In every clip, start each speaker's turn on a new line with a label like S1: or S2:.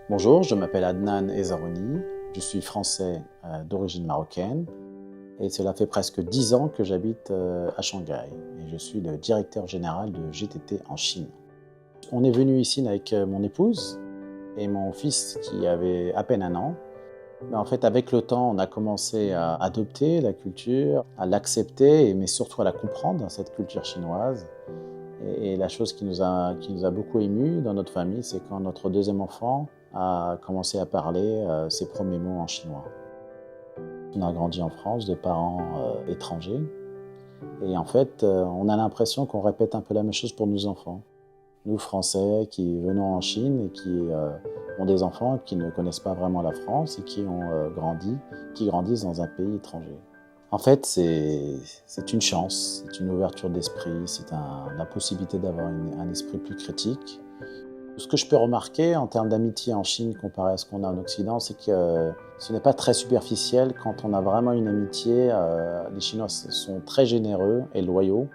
S1: Bonjour, je m'appelle Adnan Ezarouni, je suis français d'origine marocaine et cela fait presque 10 ans que j'habite à Shanghai et je suis le directeur général de GTT en Chine. On est venu ici avec mon épouse et mon fils qui avait à peine 1 an. Mais en fait, avec le temps, on a commencé à adopter la culture, à l'accepter, mais surtout à la comprendre, cette culture chinoise. Et la chose qui nous a beaucoup émus dans notre famille, c'est quand notre deuxième enfant a commencé à parler ses premiers mots en chinois. On a grandi en France de parents étrangers. Et en fait, on a l'impression qu'on répète un peu la même chose pour nos enfants. Nous, Français, qui venons en Chine et qui ont des enfants qui ne connaissent pas vraiment la France et qui grandissent dans un pays étranger. En fait, c'est une chance, c'est une ouverture d'esprit, c'est la possibilité d'avoir un esprit plus critique. Ce que je peux remarquer en termes d'amitié en Chine comparé à ce qu'on a en Occident, c'est que ce n'est pas très superficiel. Quand on a vraiment une amitié, les Chinois sont très généreux et loyaux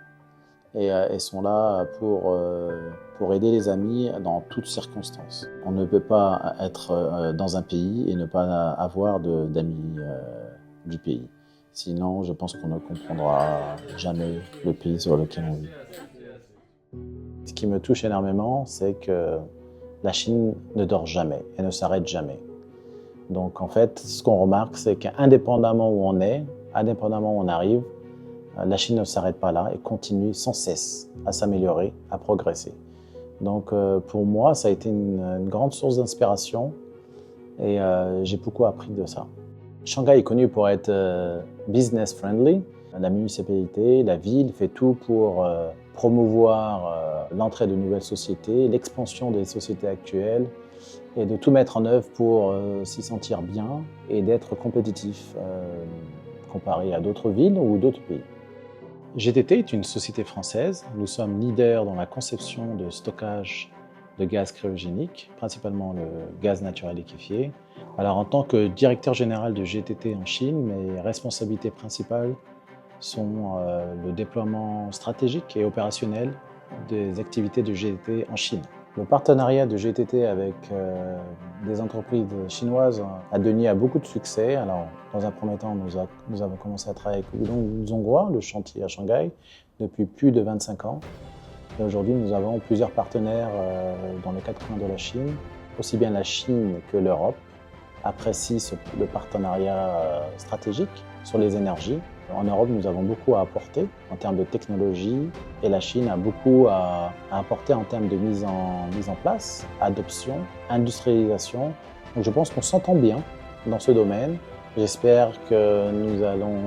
S1: et sont là pour aider les amis dans toutes circonstances. On ne peut pas être dans un pays et ne pas avoir d'amis du pays. Sinon, je pense qu'on ne comprendra jamais le pays sur lequel on vit. Ce qui me touche énormément, c'est que la Chine ne dort jamais et ne s'arrête jamais. Donc en fait, ce qu'on remarque, c'est qu'indépendamment où on est, indépendamment où on arrive, la Chine ne s'arrête pas là et continue sans cesse à s'améliorer, à progresser. Donc pour moi, ça a été une grande source d'inspiration et j'ai beaucoup appris de ça. Shanghai est connu pour être business friendly. La municipalité, la ville fait tout pour promouvoir l'entrée de nouvelles sociétés, l'expansion des sociétés actuelles et de tout mettre en œuvre pour s'y sentir bien et d'être compétitif comparé à d'autres villes ou d'autres pays. GTT est une société française. Nous sommes leaders dans la conception de stockage de gaz cryogénique, principalement le gaz naturel liquéfié. Alors, en tant que directeur général de GTT en Chine, mes responsabilités principales sont le déploiement stratégique et opérationnel des activités de GTT en Chine. Le partenariat de GTT avec des entreprises chinoises a donné à beaucoup de succès. Alors, dans un premier temps, nous avons commencé à travailler avec Hudong Zonghua, le chantier à Shanghai, depuis plus de 25 ans. Et aujourd'hui, nous avons plusieurs partenaires dans les 4 coins de la Chine. Aussi bien la Chine que l'Europe apprécient le partenariat stratégique sur les énergies. En Europe, nous avons beaucoup à apporter en termes de technologie et la Chine a beaucoup à apporter en termes de mise en place, adoption, industrialisation. Donc je pense qu'on s'entend bien dans ce domaine. J'espère que nous allons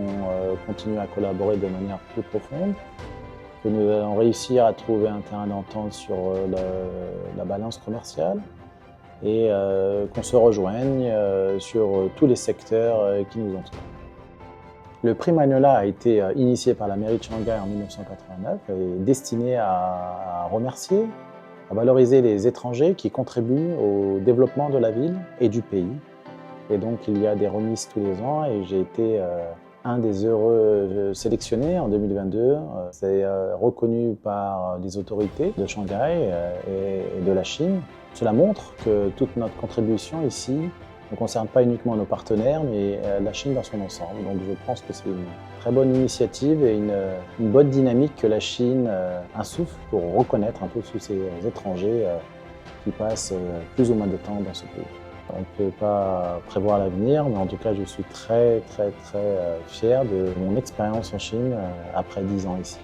S1: continuer à collaborer de manière plus profonde, que nous allons réussir à trouver un terrain d'entente sur la balance commerciale et qu'on se rejoigne sur tous les secteurs qui nous entourent. Le prix Magnola a été initié par la mairie de Shanghai en 1989 et destiné à remercier, à valoriser les étrangers qui contribuent au développement de la ville et du pays. Et donc il y a des remises tous les ans et j'ai été un des heureux sélectionnés en 2022. C'est reconnu par les autorités de Shanghai et de la Chine. Cela montre que toute notre contribution ici ne concerne pas uniquement nos partenaires, mais la Chine dans son ensemble. Donc je pense que c'est une très bonne initiative et une bonne dynamique que la Chine insuffle pour reconnaître un peu tous ces étrangers qui passent plus ou moins de temps dans ce pays. On ne peut pas prévoir l'avenir, mais en tout cas je suis très fier de mon expérience en Chine après 10 ans ici.